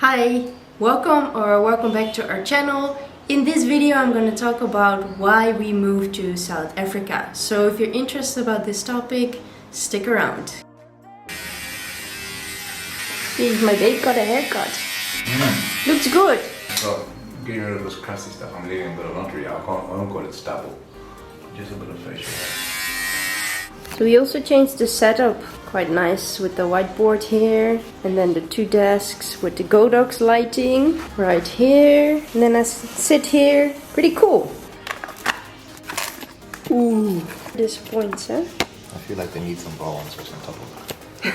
Hi, welcome back to our channel. In this video I'm going to talk about why we moved to South Africa. So if you're interested about this topic, stick around. See, my babe got a haircut. Looks good. So getting rid of this crusty stuff, I'm leaving a bit of laundry. I won't call it stubble. Just a bit of facial hair. So we also changed the setup quite nice with the whiteboard here and then the two desks with the Godox lighting right here, and then I sit here. Pretty cool. Ooh, this points, huh? I feel like they need some balance on top of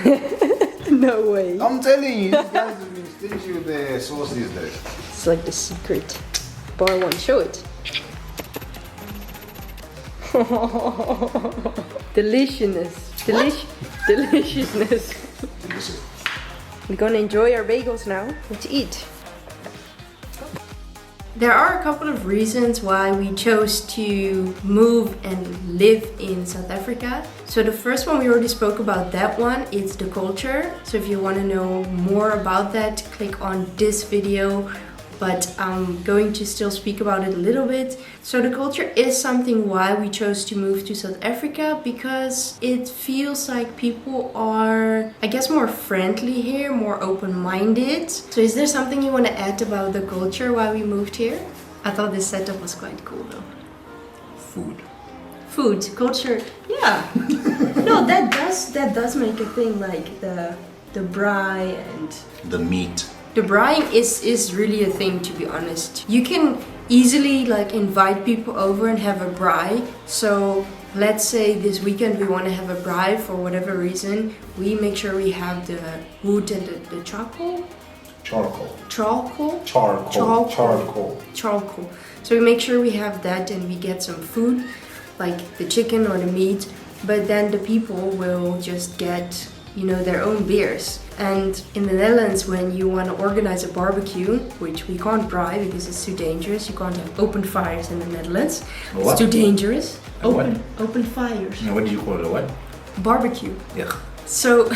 it. No way. I'm telling you, these guys have been stingy with their sauce these days. It's like the secret. Bar one, show it. Deliciousness. Deliciousness. Delicious. We're gonna enjoy our bagels now. Let's eat. There are a couple of reasons why we chose to move and live in South Africa. So the first one, we already spoke about that one, it's the culture. So if you want to know more about that, click on this video. But I'm going to still speak about it a little bit. So the culture is something why we chose to move to South Africa, because it feels like people are, I guess, more friendly here, more open-minded. So is there something you want to add about the culture why we moved here? I thought this setup was quite cool though. Food, culture, yeah. No, that does make a thing, like the braai and The meat. the braai is really a thing, to be honest. You can easily like invite people over and have a braai. So let's say this weekend we want to have a braai for whatever reason. We make sure we have the wood and the charcoal. So we make sure we have that, and we get some food, like the chicken or the meat. But then the people will just get, you know, their own beers. And in the Netherlands, when you want to organize a barbecue, which we can't braai because it's too dangerous, you can't have open fires in the Netherlands. What? It's too dangerous. A what? Open fires. What did you call it? A what? Barbecue. Yeah. So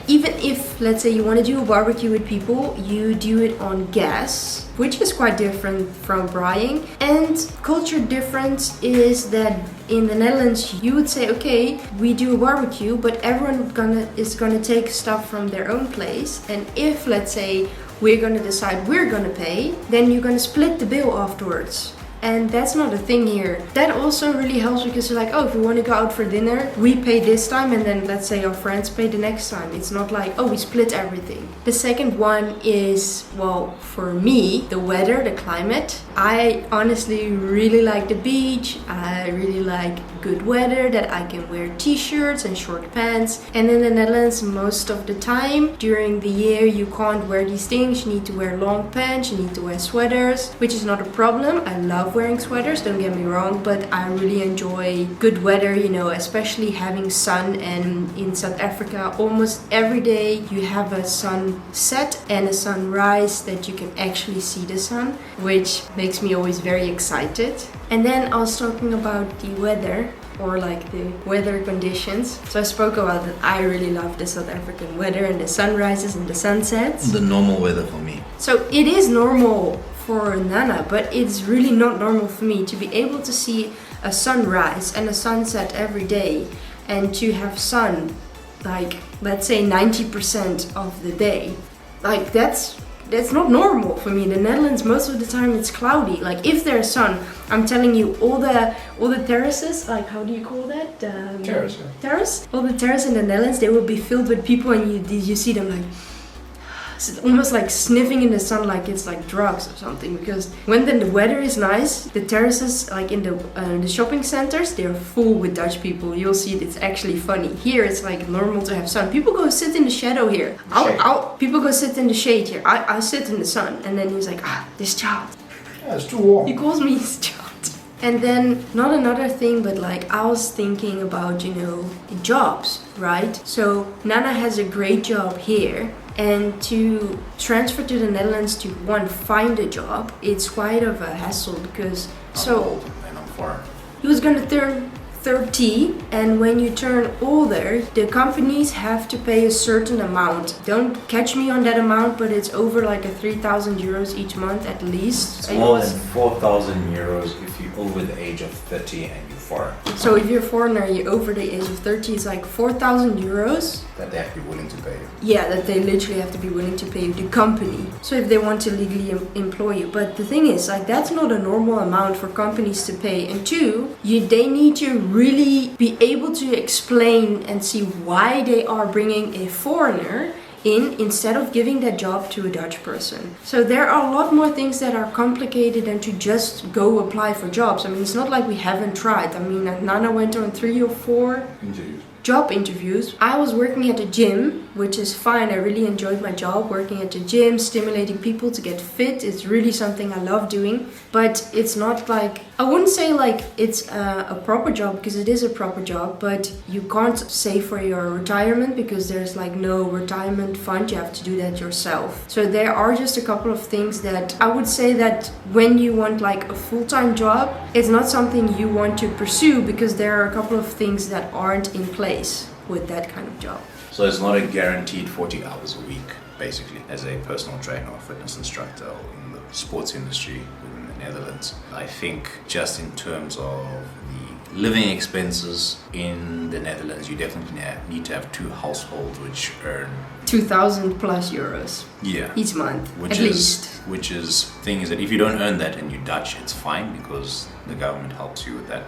even if, let's say, you want to do a barbecue with people, you do it on gas, which is quite different from braaiing. And culture difference is that in the Netherlands you would say, okay, we do a barbecue, but everyone is gonna take stuff from their own place. And if, let's say, we're gonna decide we're gonna pay, then you're gonna split the bill afterwards. And that's not a thing here. That also really helps, because you're like, oh, if we want to go out for dinner, we pay this time, and then let's say our friends pay the next time. It's not like, oh, we split everything. The second one is, well, for me, the weather, the climate. I honestly really like the beach. I really like good weather that I can wear t-shirts and short pants. And in the Netherlands, most of the time during the year, you can't wear these things. You need to wear long pants, you need to wear sweaters, which is not a problem. I love wearing sweaters, don't get me wrong, but I really enjoy good weather, you know, especially having sun. And in South Africa, almost every day you have a sunset and a sunrise that you can actually see the sun, which makes me always very excited. And then I was talking about the weather, or like the weather conditions. So I spoke about that I really love the South African weather and the sunrises and the sunsets. The normal weather for me. So it is normal for Nana, but it's really not normal for me to be able to see a sunrise and a sunset every day, and to have sun like, let's say, 90% of the day. Like that's not normal for me. In the Netherlands, most of the time it's cloudy. Like if there's sun, I'm telling you, all the terraces, like, how do you call that? Terrace. Terrace. All the terraces in the Netherlands, they will be filled with people, and you see them like, it's almost like sniffing in the sun, like it's like drugs or something. Because when then the weather is nice, the terraces, like in the shopping centers, they're full with Dutch people. You'll see it. It's actually funny. Here it's like normal to have sun. People go sit in the shadow here. People go sit in the shade here. I sit in the sun, and then he's like, this child. Yeah, it's too warm. He calls me his child. And then, not another thing, but like I was thinking about, you know, jobs, right? So Nana has a great job here. And to transfer to the Netherlands to find a job, it's quite of a hassle, because I'm old and I'm foreign. he was gonna turn 30, and when you turn older, the companies have to pay a certain amount. Don't catch me on that amount, but it's over like a 3,000 euros each month at least. It's more than 4,000 euros if you're over the age of 30 and you're foreign. So if you're a foreigner, you're over the age of 30, it's like 4,000 euros. That they have to be willing to pay you. Yeah, that they literally have to be willing to pay you, the company. So if they want to legally employ you. But the thing is, like, that's not a normal amount for companies to pay. And two, they need to really be able to explain and see why they are bringing a foreigner in instead of giving that job to a Dutch person. So there are a lot more things that are complicated than to just go apply for jobs. I mean, it's not like we haven't tried. I mean, Nana went on 3 or 4 job interviews. I was working at a gym, which is fine. I really enjoyed my job working at the gym, stimulating people to get fit. It's really something I love doing, but it's not like, I wouldn't say like it's a proper job, because it is a proper job, but you can't save for your retirement because there's like no retirement fund. You have to do that yourself. So there are just a couple of things that I would say that when you want like a full-time job, it's not something you want to pursue, because there are a couple of things that aren't in place with that kind of job. So it's not a guaranteed 40 hours a week, basically, as a personal trainer or fitness instructor or in the sports industry within the Netherlands. I think just in terms of the living expenses in the Netherlands, you definitely need to have 2 households which earn 2,000 plus euros each month, which at is, least. Which is, thing is that if you don't earn that and you're Dutch, it's fine because the government helps you with that.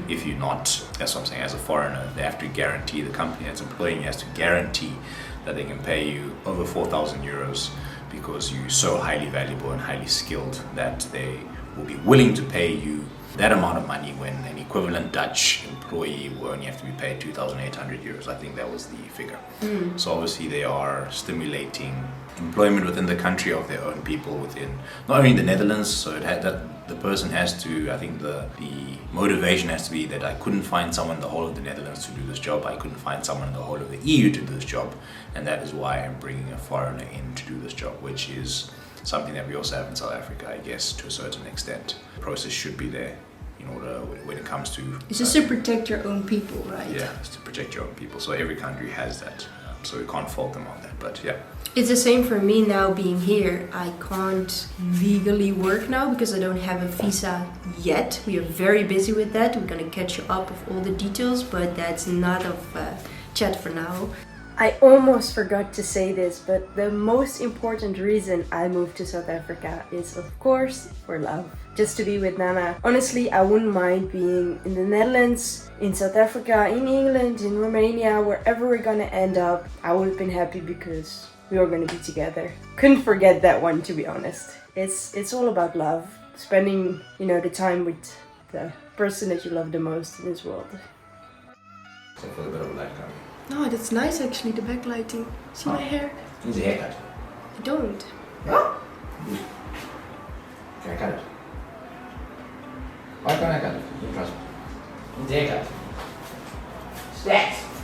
If you're not, that's what I'm saying, as a foreigner, they have to guarantee, the company that's employing you has to guarantee that they can pay you over 4,000 euros because you're so highly valuable and highly skilled that they will be willing to pay you that amount of money when an equivalent Dutch employee will only have to be paid 2,800 euros. I think that was the figure. So obviously they are stimulating employment within the country of their own people within not only the Netherlands, so it had that the person has to, I think the motivation has to be that I couldn't find someone in the whole of the Netherlands to do this job, I couldn't find someone in the whole of the EU to do this job, and that is why I'm bringing a foreigner in to do this job, which is something that we also have in South Africa, I guess, to a certain extent. The process should be there in order when it comes to... It's just to protect your own people, right? Yeah, it's to protect your own people. So every country has that, so we can't fault them on that, but yeah. It's the same for me now being here. I can't legally work now because I don't have a visa yet. We are very busy with that. We're gonna catch you up with all the details, but that's not of chat for now. I almost forgot to say this, but the most important reason I moved to South Africa is, of course, for love. Just to be with Nana. Honestly, I wouldn't mind being in the Netherlands, in South Africa, in England, in Romania, wherever we're gonna end up. I would have been happy because we were gonna be together. Couldn't forget that one, to be honest. It's all about love. Spending, the time with the person that you love the most in this world. So for a bit of a light coming. No, that's nice actually, the backlighting. See my hair? Needs a haircut. I don't. Can I cut it? Why can't I cut it? You trust me. Needs a haircut. Stats!